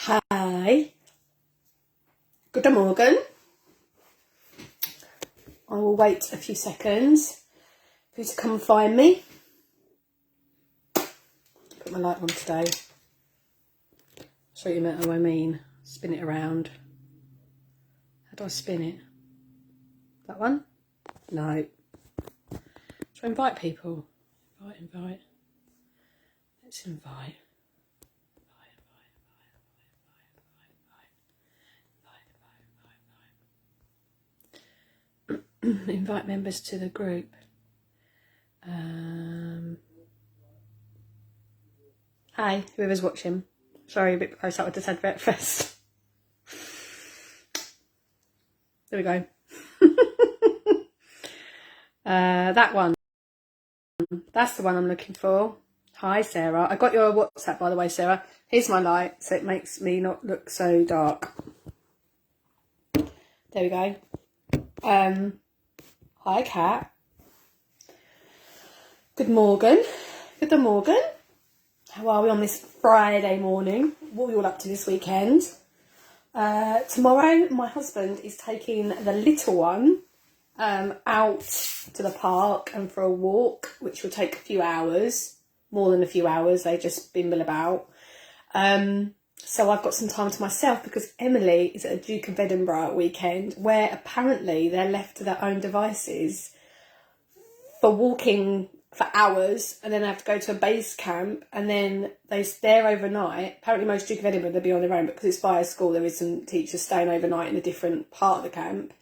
Hi, good morning. I will wait a few seconds for you to come and find me. Put my light on today. Show you what I mean. Spin it around. How do I spin it? That one? No. Try invite people. Invite. Let's invite. Invite members to the group. Hi, whoever's watching. Sorry, a bit close up with this advert first. There we go. That one. That's the one I'm looking for. Hi, Sarah. I got your WhatsApp, by the way, Sarah. Here's my light, so it makes me not look so dark. There we go. Hi, Kat. Good morning. Good morning. How are we on this Friday morning? What are we all up to this weekend? Tomorrow, my husband is taking the little one out to the park and for a walk, which will take a few hours, more than a few hours. They just bimble about. So I've got some time to myself because Emily is at a Duke of Edinburgh weekend where apparently they're left to their own devices for walking for hours, and then they have to go to a base camp, and then they're there overnight. Apparently most Duke of Edinburgh, they'll be on their own, but because it's by a school, there is some teachers staying overnight in a different part of the camp.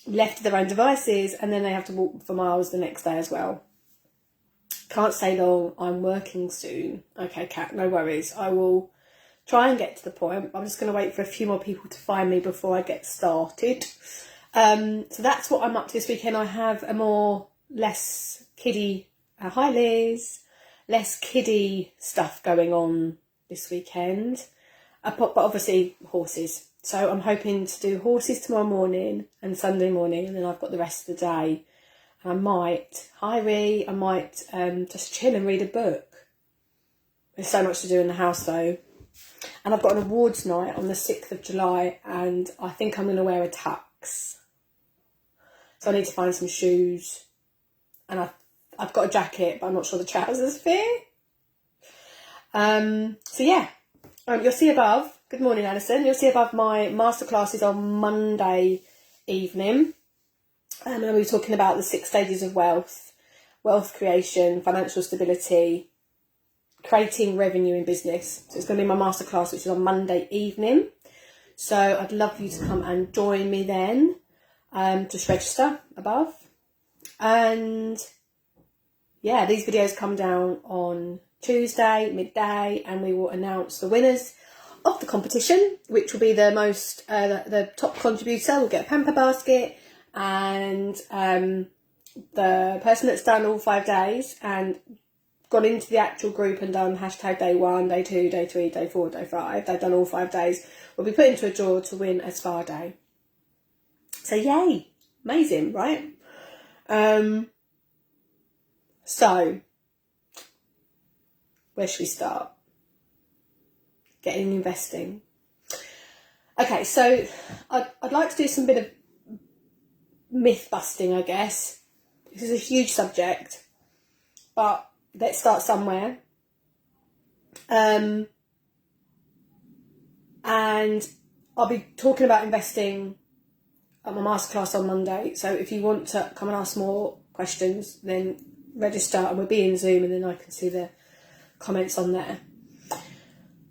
Left to their own devices, and then they have to walk for miles the next day as well. Can't stay long, I'm working soon. Okay, Kat, no worries. I will try and get to the point. I'm just going to wait for a few more people to find me before I get started. So that's what I'm up to this weekend. I have less kiddie, hi Liz, less kiddie stuff going on this weekend. But obviously horses. So I'm hoping to do horses tomorrow morning and Sunday morning, and then I've got the rest of the day. And I might just chill and read a book. There's so much to do in the house though. And I've got an awards night on the 6th of July, and I think I'm going to wear a tux. So I need to find some shoes. And I've got a jacket, but I'm not sure the trousers fit. So yeah, you'll see above, good morning Alison, you'll see above my masterclasses on Monday evening. And I'll be talking about the 6 stages of wealth creation, financial stability, creating revenue in business. So it's going to be my masterclass, which is on Monday evening. So I'd love you to come and join me then. Just register above. And yeah, these videos come down on Tuesday, midday, and we will announce the winners of the competition, which will be the most, the top contributor will get a pamper basket, and the person that's done all 5 days and gone into the actual group and done hashtag day 1, day 2, day 3, day 4, day 5, they've done all 5 days, will be put into a draw to win a spa day. So yay, amazing, right? So where should we start? Getting investing. Okay, so I'd like to do some bit of myth busting, I guess. This is a huge subject, but let's start somewhere. And I'll be talking about investing at my masterclass on Monday. So if you want to come and ask more questions, then register, and we'll be in Zoom, and then I can see the comments on there.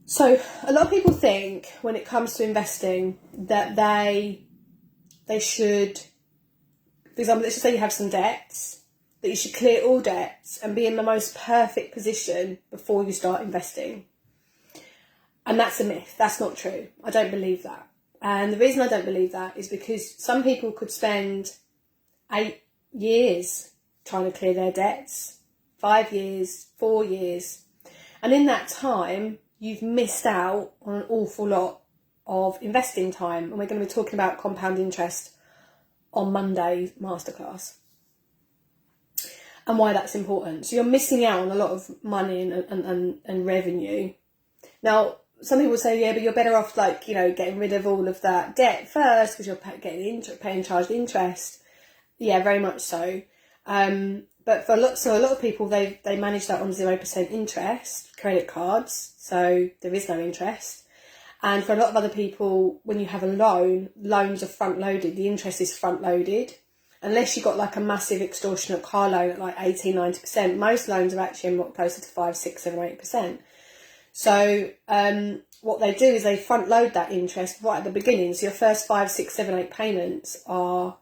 So a lot of people think when it comes to investing that they should, for example, let's just say you have some debts, that you should clear all debts and be in the most perfect position before you start investing. And that's a myth. That's not true. I don't believe that. And the reason I don't believe that is because some people could spend 8 years trying to clear their debts, 5 years, 4 years. And in that time, you've missed out on an awful lot of investing time. And we're going to be talking about compound interest on Monday's masterclass and why that's important. So you're missing out on a lot of money and revenue. Now, some people say, yeah, but you're better off like, getting rid of all of that debt first because you're paying charged interest. Yeah, very much so. But for a lot of people, they manage that on 0% interest, credit cards, so there is no interest. And for a lot of other people, when you have a loan, loans are front loaded. The interest is front loaded. Unless you got like a massive extortionate car loan at like 18, 90%, most loans are actually a lot closer to 5, 6, 7, 8%. So what they do is they front load that interest right at the beginning. So your first 5, 6, 7, 8 payments are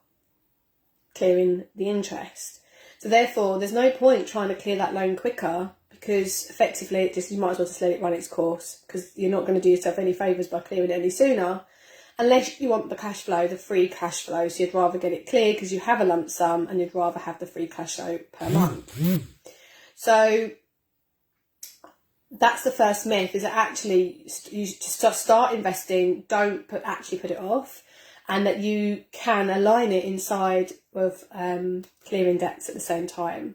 clearing the interest. So therefore, there's no point trying to clear that loan quicker, because effectively you might as well just let it run its course, because you're not going to do yourself any favours by clearing it any sooner, unless you want the cash flow, the free cash flow. So you'd rather get it cleared because you have a lump sum and you'd rather have the free cash flow per month. So that's the first myth, is that actually you just start investing, don't put it off, and that you can align it inside of clearing debts at the same time.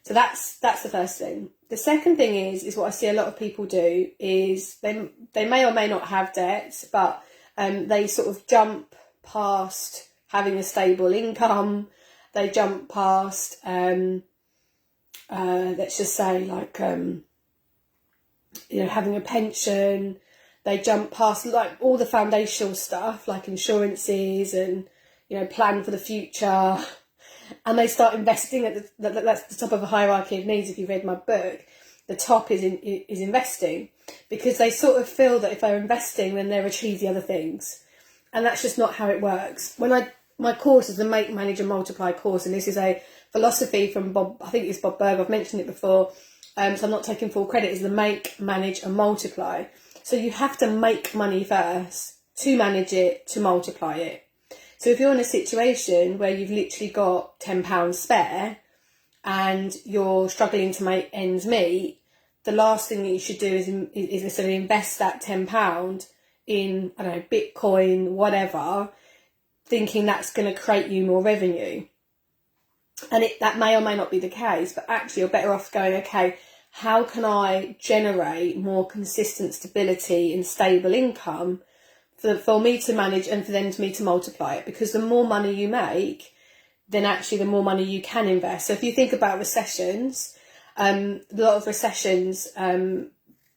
So that's the first thing. The second thing is what I see a lot of people do is they may or may not have debts, but they sort of jump past having a stable income. They jump past, let's just say, like, having a pension. They jump past like all the foundational stuff, like insurances and, plan for the future. And they start investing that's the top of a hierarchy of needs. If you read my book, the top is investing, because they sort of feel that if they're investing, then they'll achieve the other things. And that's just not how it works. My course is the Make, Manage and Multiply course, and this is a philosophy from Bob, I think it's Bob Burg, I've mentioned it before, so I'm not taking full credit, is the Make, Manage and Multiply. So you have to make money first to manage it, to multiply it. So if you're in a situation where you've literally got £10 spare and you're struggling to make ends meet, the last thing that you should do is necessarily invest that £10 in, I don't know, Bitcoin, whatever, thinking that's going to create you more revenue. And that may or may not be the case, but actually you're better off going, okay, how can I generate more consistent stability and stable income for me to manage and for me to multiply it? Because the more money you make, then actually the more money you can invest. So if you think about recessions, a lot of recessions,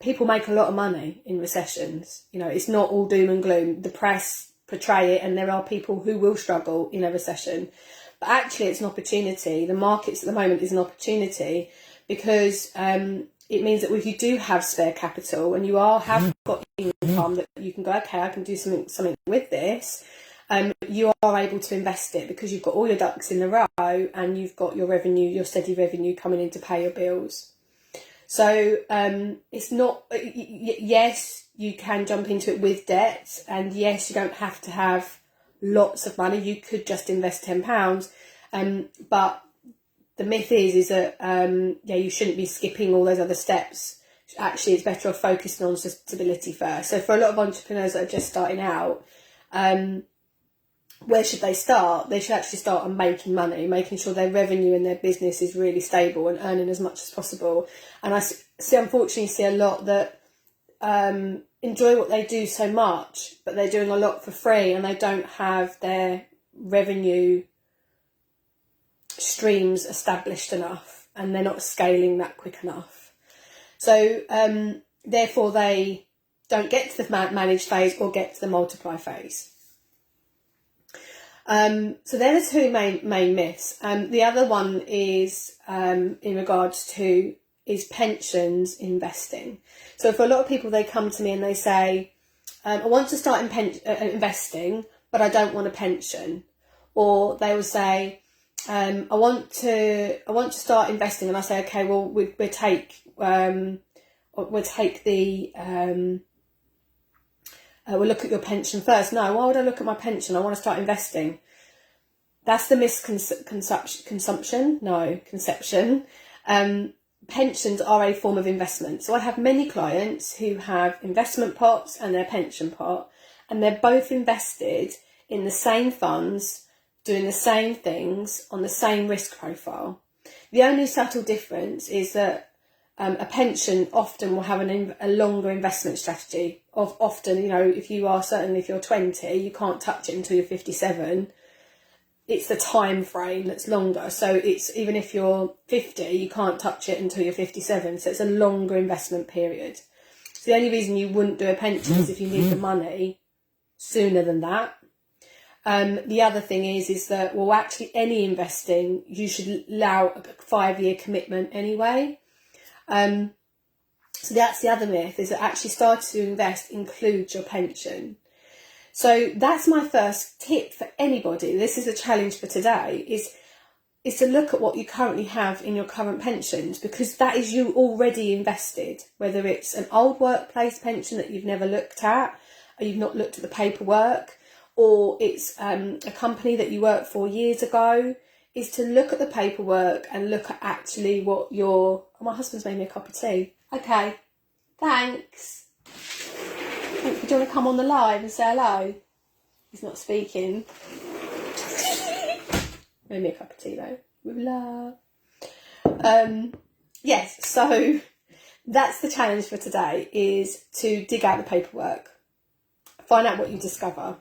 people make a lot of money in recessions. It's not all doom and gloom. The press portray it, and there are people who will struggle in a recession. But actually it's an opportunity. The markets at the moment is an opportunity, because it means that if you do have spare capital and you have got income that you can go, okay, I can do something with this, you are able to invest it because you've got all your ducks in a row and you've got your revenue, your steady revenue coming in to pay your bills. So it's not, yes, you can jump into it with debt, and yes, you don't have to have lots of money. You could just invest £10, but the myth is that you shouldn't be skipping all those other steps. Actually, it's better off focusing on stability first. So for a lot of entrepreneurs that are just starting out, where should they start? They should actually start on making money, making sure their revenue in their business is really stable and earning as much as possible. And I unfortunately see a lot that enjoy what they do so much, but they're doing a lot for free and they don't have their revenue streams established enough, and they're not scaling that quick enough. So therefore they don't get to the manage phase or get to the multiply phase. So they're the two main myths. The other one is in regards to is pensions investing. So for a lot of people, they come to me and they say, I want to start investing, but I don't want a pension. Or they will say, I want to start investing, and I say, okay, well, we'll take we'll look at your pension first. No, why would I look at my pension? I want to start investing. That's the conception. Pensions are a form of investment. So I have many clients who have investment pots and their pension pot, and they're both invested in the same funds, doing the same things on the same risk profile. The only subtle difference is that a pension often will have a longer investment strategy. Often, you know, if you're 20, you can't touch it until you're 57. It's the time frame that's longer. So it's, even if you're 50, you can't touch it until you're 57. So it's a longer investment period. So the only reason you wouldn't do a pension is if you need the money sooner than that. The other thing is that, well, actually any investing, you should allow a 5-year commitment anyway. So that's the other myth, is that actually starting to invest includes your pension. So that's my first tip for anybody. This is a challenge for today, is to look at what you currently have in your current pensions, because that is you already invested, whether it's an old workplace pension that you've never looked at, or you've not looked at the paperwork, or it's a company that you worked for years ago, is to look at the paperwork and look at actually what your... Oh, my husband's made me a cup of tea. Okay, thanks. Do you want to come on the live and say hello? He's not speaking. Made me a cup of tea though, with love. Yes, so that's the challenge for today, is to dig out the paperwork. Find out what you discover.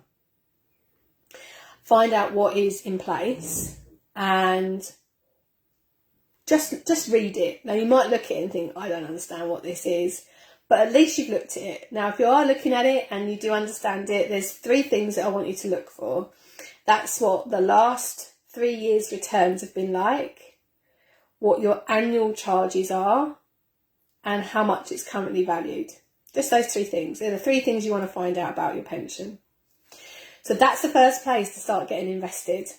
Find out what is in place, and just read it. Now, you might look at it and think, I don't understand what this is, but at least you've looked at it. Now, if you are looking at it and you do understand it, there's 3 things that I want you to look for. That's what the last 3 years' returns have been like, what your annual charges are, and how much it's currently valued. Just those 3 things. They're the 3 things you want to find out about your pension. So that's the first place to start getting invested.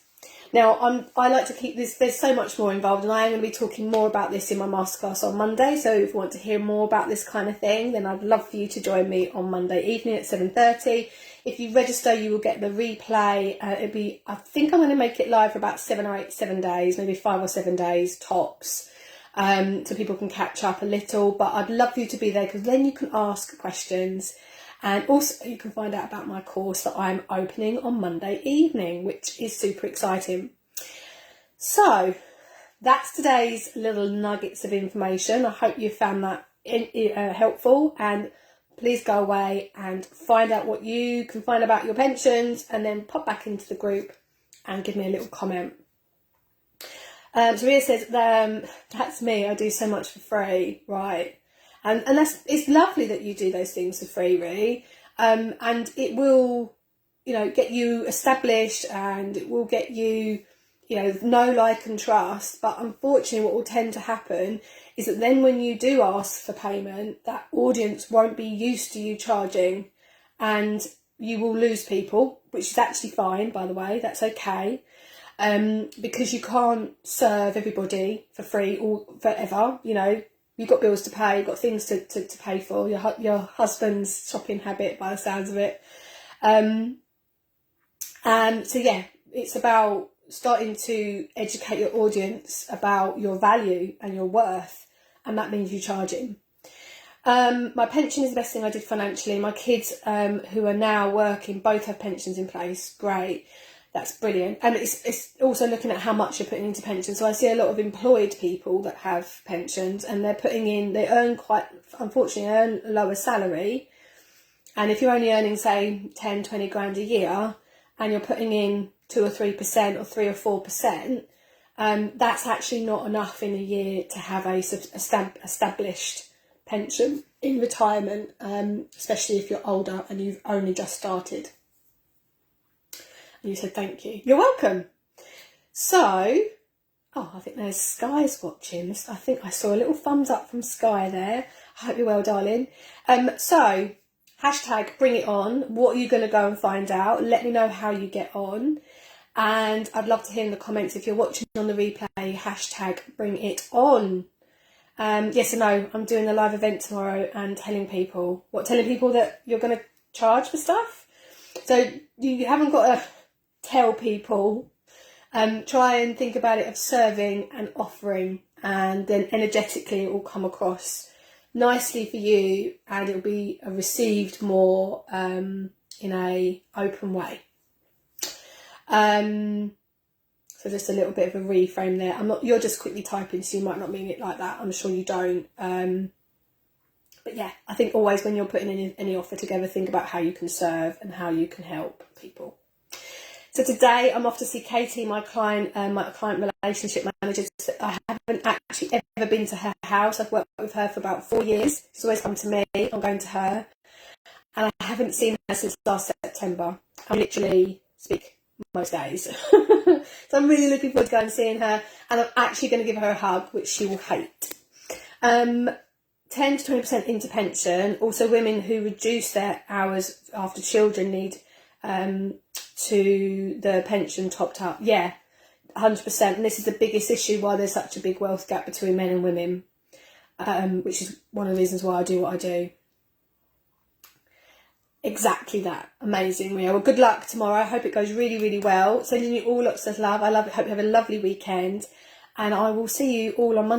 Now, I like to keep this, there's so much more involved, and I am going to be talking more about this in my masterclass on Monday. So if you want to hear more about this kind of thing, then I'd love for you to join me on Monday evening at 7:30. If you register, you will get the replay. It'll be, I think I'm going to make it live for about 7 days, maybe 5 or 7 days tops, so people can catch up a little. But I'd love for you to be there, because then you can ask questions. And also you can find out about my course that I'm opening on Monday evening, which is super exciting. So that's today's little nuggets of information. I hope you found that helpful, and please go away and find out what you can find about your pensions, and then pop back into the group and give me a little comment. So Ria says, that's me, I do so much for free, right? And it's lovely that you do those things for free, really. And it will, you know, get you established, and it will get you, you know, like and trust. But unfortunately, what will tend to happen is that then when you do ask for payment, that audience won't be used to you charging, and you will lose people, which is actually fine, by the way, that's okay. Because you can't serve everybody for free or forever, you know. You've got bills to pay, you've got things to pay for, your husband's shopping habit by the sounds of it. And so, yeah, it's about starting to educate your audience about your value and your worth, and that means you charging. My pension is the best thing I did financially. My kids who are now working both have pensions in place. Great. That's brilliant. And it's also looking at how much you're putting into pension. So I see a lot of employed people that have pensions, and they unfortunately earn a lower salary. And if you're only earning, say, 10, 20 grand a year, and you're putting in 2 or 3% or 3 or 4%, that's actually not enough in a year to have a established pension in retirement, especially if you're older and you've only just started. And you said thank you. You're welcome. So, I think there's Sky's watching. I think I saw a little thumbs up from Sky there. I hope you're well, darling. So, hashtag bring it on. What are you going to go and find out? Let me know how you get on. And I'd love to hear in the comments, if you're watching on the replay, hashtag bring it on. Yes and no, I'm doing a live event tomorrow and telling people that you're going to charge for stuff. So you haven't got to tell people. Try and think about it of serving and offering, and then energetically it will come across nicely for you, and it'll be received more in a open way. So just a little bit of a reframe there. You're just quickly typing, so you might not mean it like that. I'm sure you don't. But yeah, I think always when you're putting any offer together, think about how you can serve and how you can help people. So today I'm off to see Katie, my client relationship manager. I haven't actually ever been to her house. I've worked with her for about 4 years. She's always come to me. I'm going to her. And I haven't seen her since last September. I literally speak most days. So I'm really looking forward to going and seeing her. And I'm actually going to give her a hug, which she will hate. 10 to 20% into pension. Also, women who reduce their hours after children need to the pension topped up. Yeah, 100%. And this is the biggest issue why there's such a big wealth gap between men and women, which is one of the reasons why I do what I do. Exactly that. Amazing, Ria. Well, good luck tomorrow. I hope it goes really, really well. Sending you all lots of love. Hope you have a lovely weekend. And I will see you all on Monday.